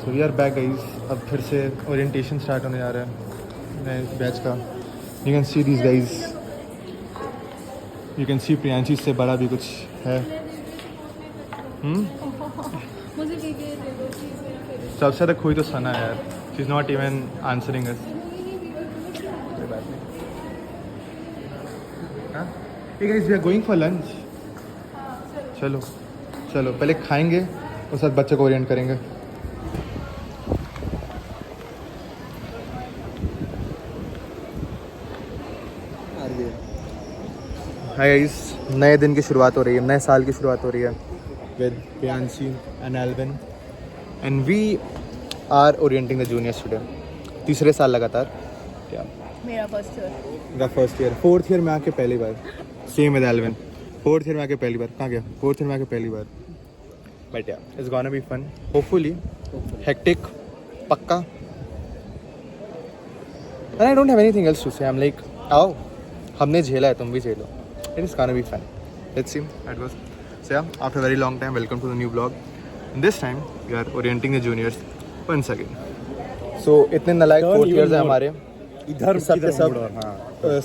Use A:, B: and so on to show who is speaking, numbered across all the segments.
A: So we are back guys, अब फिर से ओरिएंटेशन स्टार्ट होने जा रहा है नए बैच का। You can see these guys, you can see Priyanshi से बड़ा भी कुछ है।
B: मुझे
A: सबसे ज़्यादा खोई तो सना है यार, she is not even answering us. hey guys, we are going for lunch. चलो चलो पहले खाएंगे और साथ बच्चों को ओरिएंट करेंगे। हाय गाइस, नए दिन की शुरुआत हो रही है, नए साल की शुरुआत हो रही है with Priyanshi and Alvin and we are orienting the juniors today. तीसरे साल लगातार क्या
B: मेरा फर्स्ट ईयर,
A: मेरा फर्स्ट ईयर, फोर्थ ईयर में आके पहली बार। Same with Alvin, fourth year में आके पहली बार। कहाँ गया? फोर्थ ईयर में आके पहली बार। But yeah it's gonna be fun, hopefully. Hectic पक्का। And I don't have anything else to say. I am like आओ, हमने झेला है, तुम भी झेलो। It is gonna be fun. Let's see how it goes. So yeah, after a very long time, welcome to the new vlog. And this time, we are orienting the juniors once again. So इतने नलायक fourth years हैं हमारे,
C: इधर
A: सब के सब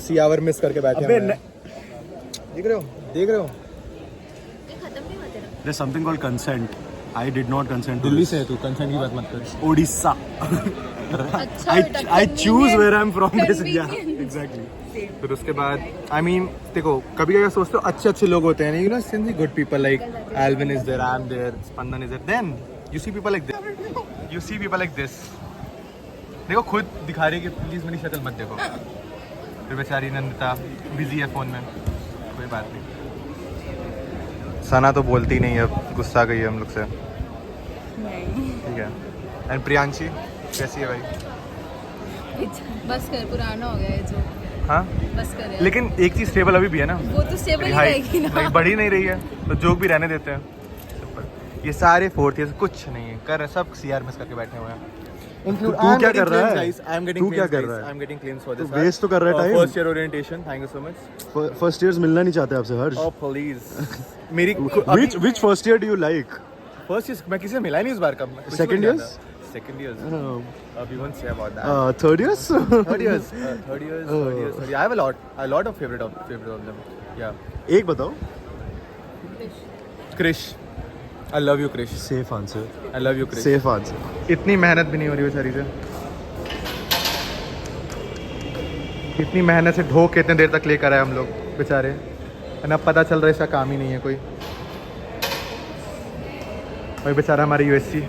A: सियावर miss करके बैठे हैं। देख रहे हो? देख रहे हो?
C: There's something called consent. I did not consent.
A: Delhi से है तू, कंसर्न की बात मत कर।
C: Odisha.
B: अच्छा
C: I choose where I'm from. Basically, yeah, exactly.
A: फिर उसके बाद I mean देखो, कभी कभी सोचते हो अच्छे लोग होते हैं, you know, since good people like Alvin is there, I'm there, Spandan is there. Then you see people like this. You see people like this. देखो खुद दिखा रही है कि प्लीज मेरी शक्ल मत देखो। फिर बेचारी नंदिता बिजी है फोन में। कोई बात नहीं, सना तो बोलती नहीं है, अब गुस्सा गई है हम लोग से। ठीक है। एंड प्रियांशी कैसी है भाई?
B: बस कर, पुराना हो गया है जो।
A: हाँ
B: बस कर यार।
A: लेकिन एक चीज स्टेबल अभी भी है ना,
B: वो तो स्टेबल ही रहेगी ना।
A: नहीं, बढ़ी नहीं रही है तो जोक भी रहने देते हैं। ये सारे फोर्थ ईयर कुछ नहीं है कर रहे, सब सीआर मिस करके बैठे हुए हैं।
C: तू क्या कर रहा है? तू क्या कर रहा है?
A: I am getting claims for this.
C: Waste तो कर रहा है time.
A: First year orientation, thank you so much.
C: First years मिलना नहीं चाहते आपसे हर्ष?
A: ओह प्लीज मेरी
C: Which first year do you like?
A: First year मैं किसी से मिला नहीं इस बार। कब?
C: Second years?
A: Second years. We won't say about that.
C: Third years?
A: Third years. I have a lot of favorite of them. Yeah.
C: एक बताओ।
A: Krish. I love you, Krish.
C: Safe answer.
A: I love you, Krish.
C: Safe answer.
A: इतनी मेहनत भी नहीं हो रही बेचारी से। इतनी मेहनत से ढो के इतने देर तक लेकर आए हम लोग बेचारे, और अब पता चल रहा है इसका काम ही नहीं है कोई। वही बेचारा हमारी यूएससी,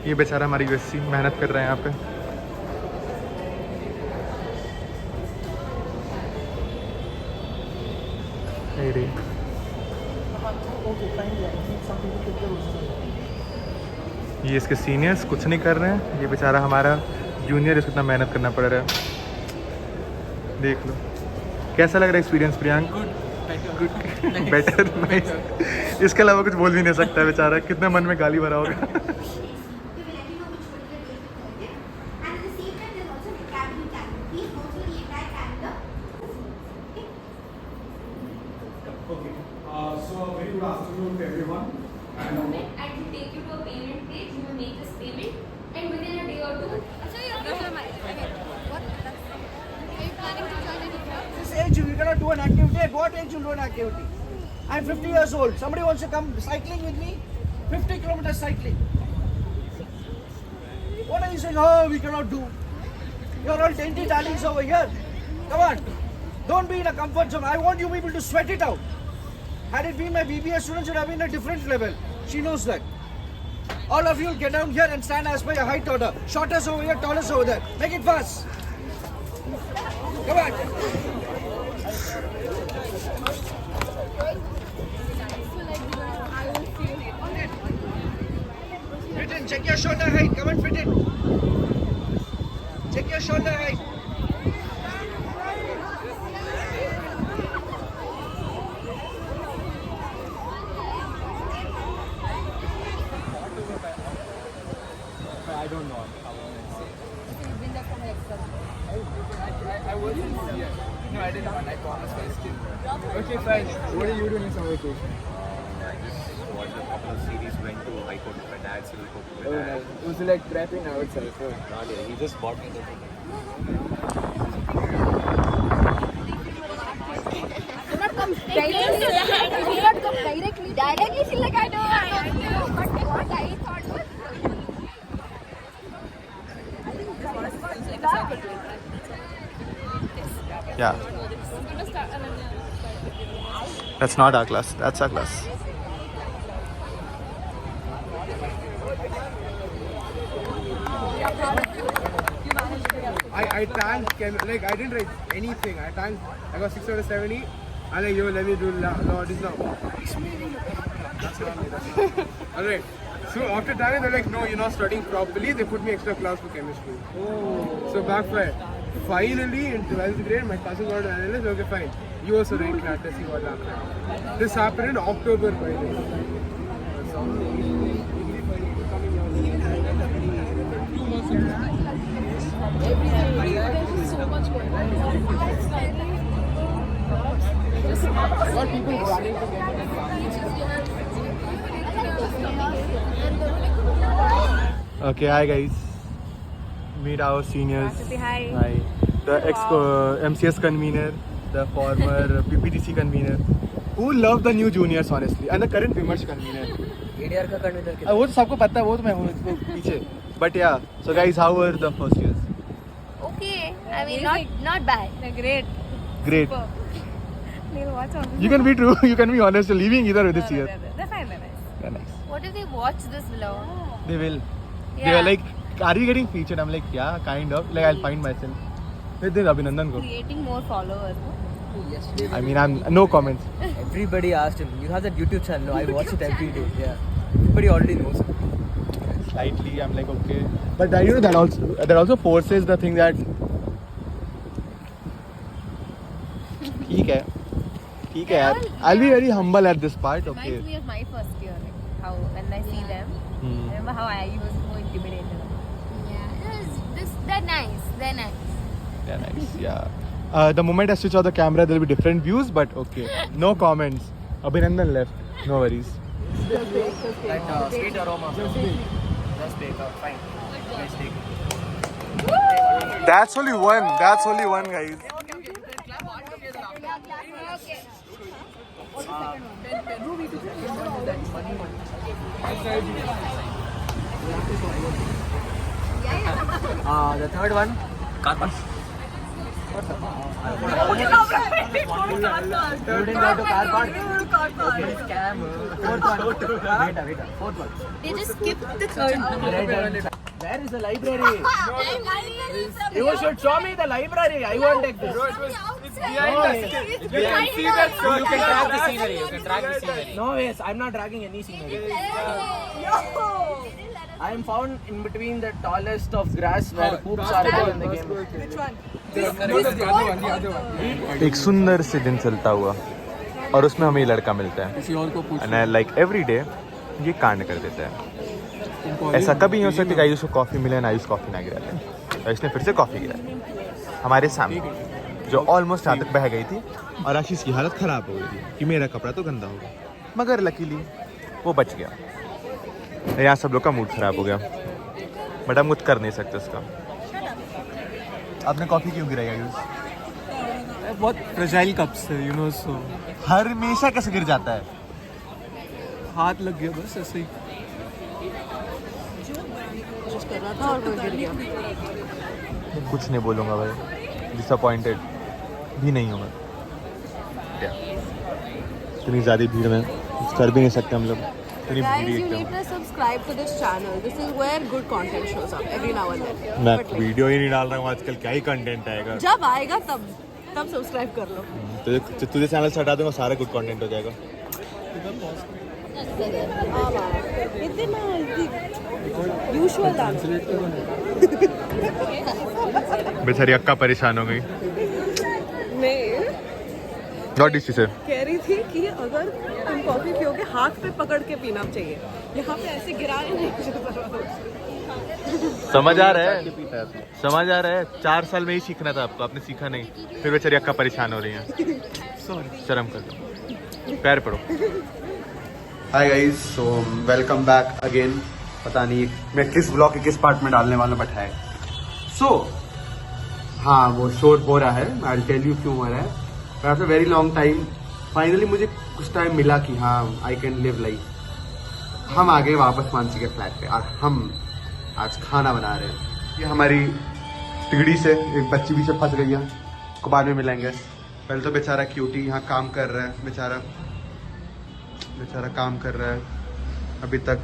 A: ये बेचारा हमारी यूएससी मेहनत कर रहे हैं यहाँ पे। ये इसके सीनियर्स कुछ नहीं कर रहे हैं, ये बेचारा हमारा जूनियर, इसको इतना मेहनत करना पड़ रहा है। देख लो कैसा लग रहा है एक्सपीरियंस प्रियांक? Better nice. इसके अलावा कुछ बोल भी नहीं सकता बेचारा, कितने मन में गाली भरा होगा।
D: So a very good afternoon to everyone. And
E: And will take you to a payment page. You will make this payment, and within a day or two.
F: This age you cannot do an activity. At what age you do an activity? I'm 50 years old. Somebody wants to come cycling with me? 50 kilometers cycling. What are you saying? Oh, we cannot do. You're all dainty darlings over here. Come on. Don't be in a comfort zone. I want you people to sweat it out. Had it been my BBS students, it would have been a different level. She knows that. All of you will get down here and stand as per your height order. Shortest over here, tallest over there. Make it fast. Come on. Fit in. Check your shoulder height. Come on, fit in. Check your shoulder height.
A: I don't know.
G: I wasn't here. No, I didn't want. I promised my skin. Okay, fine. What are you doing in summer vacation?
H: of series went to High Court with my dad, Civil Court with
G: Oh,
H: my dad.
G: nice. It was like prepping outside. So.
H: Not yet. He just bought me the thing.
E: Directly feel like I know. But what I thought was.
A: Yeah. That's not our class. That's our class.
G: I tanked like I didn't write anything. I tanked. I got 6 out of 70. I'm like, yo, let me do law this now. That's not me. Alright. So after that, they're like, no, you're not studying properly. They put me extra class for chemistry. Oh. So backfire. Finally, in 12th grade, my cousin got an analyst. Okay, fine. You also write class test. You got that. This happened in October, by the way. What people running to get
A: Okay, hi guys. Meet our seniors. Hi. The MCS convener, the former PPTC convener, who love the new juniors honestly, and the current Vimarsh convener.
F: ADR का convener कितना?
A: वो तो सबको पता है, वो तो मैं हूँ इसको पीछे. But yeah, so guys, how were the first years?
E: Okay, I mean not bad.
B: Great.
A: Great.
B: They'll watch on.
A: You can be true. You can be honest. You're leaving either this year.
B: They're fine, they're nice.
A: Yeah, nice.
E: What if they watch this vlog?
A: They will. They
E: Yeah.
A: were like, "Are you getting featured?" I'm like, "Yeah, kind of." Like, I'll find myself. With this Abhinandan ko.
B: Creating more followers.
A: I mean, I'm no comments.
F: Everybody asked him, you have that YouTube channel? I watch it every day. Yeah. Everybody already knows.
A: Slightly, I'm like, okay. But you know that also forces the thing that. ठीक है यार. I'll be very humble at this part. Okay.
B: Reminds me of my first year, like how when I see them, I remember how I was more intimidated.
E: Yeah, they're nice. They're nice.
A: Yeah, nice. Yeah. The moment I switch off the camera, there'll be different views. But okay, no comments. Abhinandan left. No worries.
F: That sweet aroma. Just take up. Fine. Let's take it.
A: That's only one. That's only one, guys.
F: The third one.
H: Karpan.
F: You didn't go to car park? Scam. Fourth one. Wait. Fourth one.
B: They just skipped the third.
F: Where is the library? You should show me the library. I won't take this.
G: It's behind us. You can see that. So you can track the scenery. You can track the scenery.
F: No ways. I'm not dragging any scenery. I am found in between the tallest of grass where hoops are there in the game.
G: Which one? The other one.
A: एक सुंदर से दिन चलता हुआ और उसमें हमें ये लड़का मिलता है.
G: किसी और को पूछ.
A: And I like every day ये कांड कर देता है. ऐसा कभी नहीं हो सकता कि आयुष को कॉफी मिले ना आयुष कॉफी ना गिरा. आयुष ने फिर से कॉफी गिरा हमारे सामने, जो ऑलमोस्ट यहाँ तक बह गई थी और आशीष की हालत खराब हो गई थी कि मेरा कपड़ा तो गंदा होगा, मगर लकीली वो बच गया. यहाँ सब लोग का मूड खराब हो गया, बट हम कुछ कर नहीं सकते उसका. आपने कॉफी क्यों गिराई आयुष?
G: बहुत फ्रेजाइल कप्स है, you know, so
A: हर हमेशा कैसे गिर जाता है?
G: हाथ लग गया बस ऐसे ही.
A: कुछ नहीं बोलूँगा भाई, डिसअपॉइंटेड भी नहीं हूँ मैं. इतनी ज़्यादा भीड़ में कर भी नहीं सकते हम लोग.
B: Guys, you need to subscribe to this channel. This is where good content shows up every now and then.
A: मैं
B: But like,
A: वीडियो ही नहीं डाल रहा हूँ आजकल, क्या ही कंटेंट आएगा.
B: जब आएगा तब सब्सक्राइब कर लो.
A: तुझे चैनल से हटा दूंगा, सारा गुड कंटेंट हो जाएगा.
B: यूजुअल
A: बेचारी अक्का परेशान हो गई.
B: मैं
A: What did she say?
B: कह रही थी कि अगर तुम कॉफी पियोगे हाथ पे पकड़ के पीना चाहिए, यहाँ पे ऐसे गिराने नहीं.
A: समझ आ रहा है, समझ आ रहा है. 4 साल में ही सीखना था आपको, आपने सीखा नहीं. फिर बेचारी अक्का परेशान हो रही है. शर्म कर दो, पैर पड़ो. Hi guys, so welcome back again. पता नहीं मैं किस ब्लॉग के किस पार्ट में डालने वाला बट है। सो हाँ, वो शोर हो रहा है, आई विल टेल यू क्यों हो रहा है। But after very long time finally मुझे कुछ टाइम मिला कि हाँ आई कैन लिव लाइफ। हम आ गए वापस मानसी के फ्लैट पे और हम आज खाना बना रहे हैं। ये हमारी तिगड़ी से एक बच्ची भी से फंस गई है, को बाद में मिलेंगे। पहले तो बेचारा क्यूटी यहाँ काम कर रहा है, बेचारा काम कर रहा है। अभी तक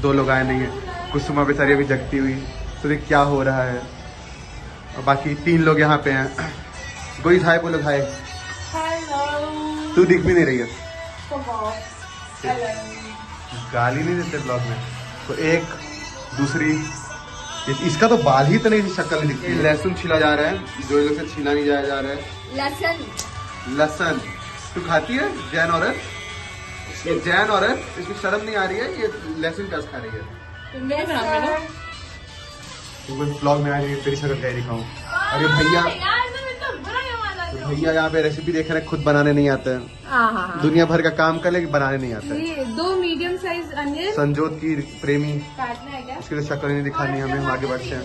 A: 2 लोग आए नहीं है। कुसुमा बेचारी अभी जगती हुई, तो देख क्या हो रहा है। और बाकी 3 लोग यहाँ पे हैं। कोई हाय बोलो, हाय। तू दिख भी नहीं रही है, गाली नहीं देते ब्लॉग में। तो एक दूसरी इसका तो बाल ही तो नहीं, शक्ल नहीं दिखती। लहसुन छीला जा रहा है, जो लोग से छीला नहीं जाया जा रहा है। लहसुन तू खाती है? जैन औरत, ये जैन औरत, इसमें शर्म नहीं आ रही है? ये लहसुन कैसे खा रही है? तुम ब्लॉग में आ रही है, तेरी शक्ल कह दिखाऊं। अरे भैया यहाँ पे रेसिपी देख रहे हैं, खुद बनाने नहीं आता है। दुनिया भर का काम कर लेकिन बनाने नहीं आता है।
I: 2 मीडियम साइज अनियन,
A: संजोत की प्रेमी,
I: काटना है क्या?
A: उसके लिए शक्ल नहीं दिखानी हमें, हम आगे बढ़ते हैं।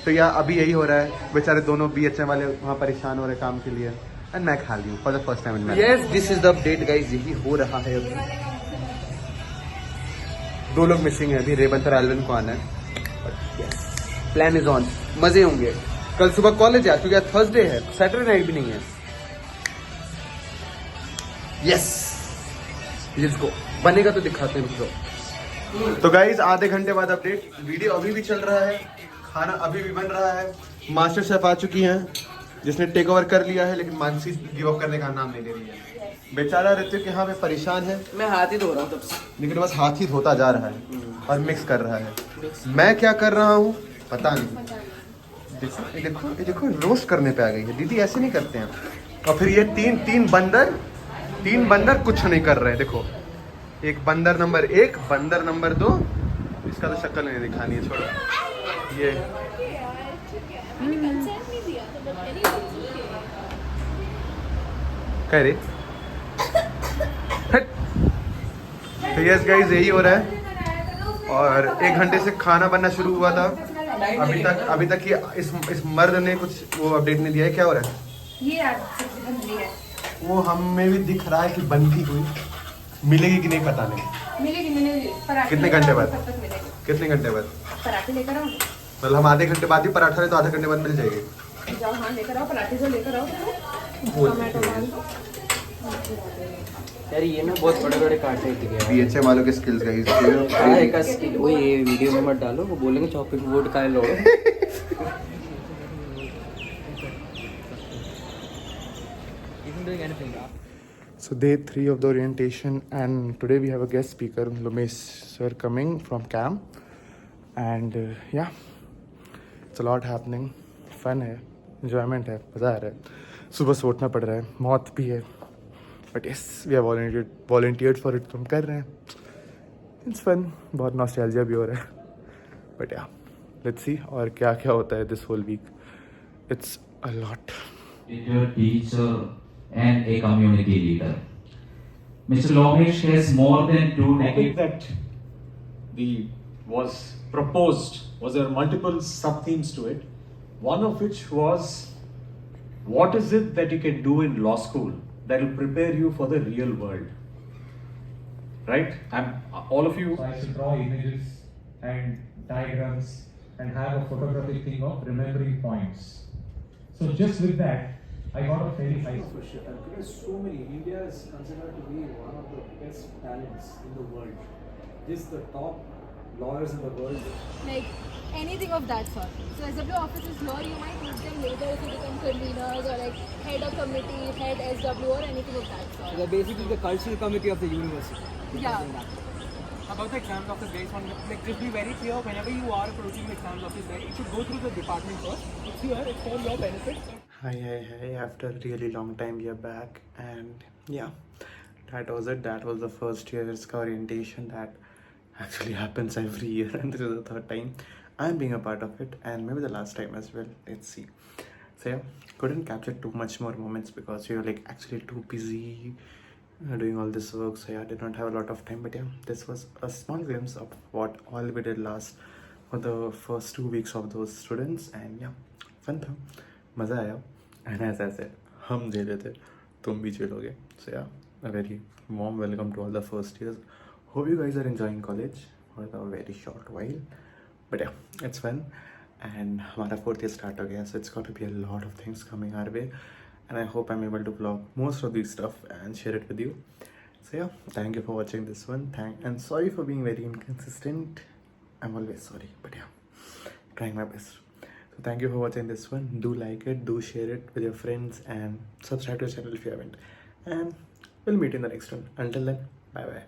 A: तो यार अभी यही हो रहा है, बेचारे दोनों BHM वाले वहाँ परेशान हो रहे काम के लिए। एंड मैं खा ली हूँ for the first time in my life. Yes, this is the update guys, यही हो रहा है अभी। 2 लोग मिसिंग है अभी, रेवंत और एल्विन को आना है। प्लान इज ऑन, मजे होंगे। कल सुबह कॉलेज है क्योंकि थर्सडे है, सैटरडे नाइट भी नहीं है। Yes, let's go. बनेगा तो दिखाते हैं रुको। तो गाइज आधे घंटे बाद अपडेट। वीडियो अभी भी चल रहा है, खाना अभी भी बन रहा है। मास्टर शेफ आ चुकी हैं, जिसने टेक ओवर कर लिया है, लेकिन मानसी गिव अप करने का नाम नहीं ले रही है। बेचारा ऋतिक यहाँ पे परेशान है।
F: मैं हाथ ही धो रहा हूँ तब से,
A: लेकिन बस हाथ ही धोता जा रहा है और मिक्स कर रहा है। मैं क्या कर रहा हूँ पता नहीं। ये देखो रोस्ट करने पे आ गई है। दीदी ऐसे नहीं करते हैं। और फिर ये तीन बंदर कुछ नहीं कर रहे हैं। देखो, एक बंदर नंबर 1, बंदर नंबर 2, इसका तो शक्ल नहीं दिखानी है, छोड़ो। ये कह रहे तो यस गाइस, यही हो रहा है। और 1 घंटे से खाना बनना शुरू हुआ था, अभी तक ये इस मर्द ने कुछ वो अपडेट नहीं दिया है। क्या हो रहा है?
I: ये यार सब्जी बन रही है।
A: वो हमें भी दिख रहा है कि बनती हुई। मिलेगी कि नहीं पता नहीं।
I: मिलेगी। पराठे
A: कितने घंटे बाद?
I: कब तक मिलेगी?
A: कितने घंटे बाद?
I: पराठे लेकर आओ।
A: मतलब हम आधे घंटे बाद ही पराठा ले तो आधे घंटे बाद मिल जाएगी।
I: जाओ, हाँ लेकर आओ पराठे, जो लेकर आओ। टमाटो डाल दो।
F: यार ये ना बहुत बड़े काटे थे।
A: BHM वालों के स्किल्स गाइस।
F: का स्किल वो ये वीडियो में मत डालो, वो बोलेंगे चॉपिंग बोर्ड का लो।
A: So day 3 of the orientation, and today we have a guest speaker, Lomesh sir, coming from CAM, and yeah, it's a lot happening. Fun है, enjoyment है, मज़ा आ रहा है। सुबह से उठना पड़ रहा है, मौत भी है, but yes, we have volunteered for it, तो हम कर रहे हैं। It's fun, बहुत nostalgia भी हो रहा है, but yeah, let's see और क्या क्या होता है this whole week. It's a lot.
J: Teacher and a community leader. Mr. Lomesh has more than 2 decades.
D: That was proposed was there multiple sub themes to it. One of which was, what is it that you can do in law school that will prepare you for the real world? Right? And all of you.
K: So I should draw images and diagrams and have a photographic thing of remembering points. So just with that, I got a very high
D: For sure. Because so many, India is considered to be one of the best talents in the world. Just the top lawyers in the world.
I: Like anything of that sort. So SW offices law, you might meet them later if you become conveners or like head of committee, head SW or anything of that sort.
F: They're basically the cultural committee of the university.
I: Yeah.
L: About the exams office days, like just be very clear whenever you are approaching the exams office, right? You should go through the department first. It's here, it's for your benefit.
A: Hi, after a really long time we are back, and yeah, that was it. That was the first year's orientation that actually happens every year, and this is the 3rd time I'm being a part of it, and maybe the last time as well. Let's see. So yeah, couldn't capture too much more moments because we were like actually too busy doing all this work, so yeah, I did not have a lot of time. But yeah, this was a small glimpse of what all we did last for the first 2 weeks of those students, and yeah, fun था, मज़ा आया. And as I said, हम दे रहे थे, तुम भी चिलोगे. So yeah, a very warm welcome to all the first years. Hope you guys are enjoying college for a very short while. But yeah, it's fun. And हमारा 4th year start हो गया, so it's going to be a lot of things coming our way. And I hope I'm able to vlog most of these stuff and share it with you. So yeah, thank you for watching this one. And sorry for being very inconsistent. I'm always sorry, but yeah, trying my best. So thank you for watching this one. Do like it, do share it with your friends, and subscribe to the channel if you haven't. And we'll meet in the next one. Until then, bye bye.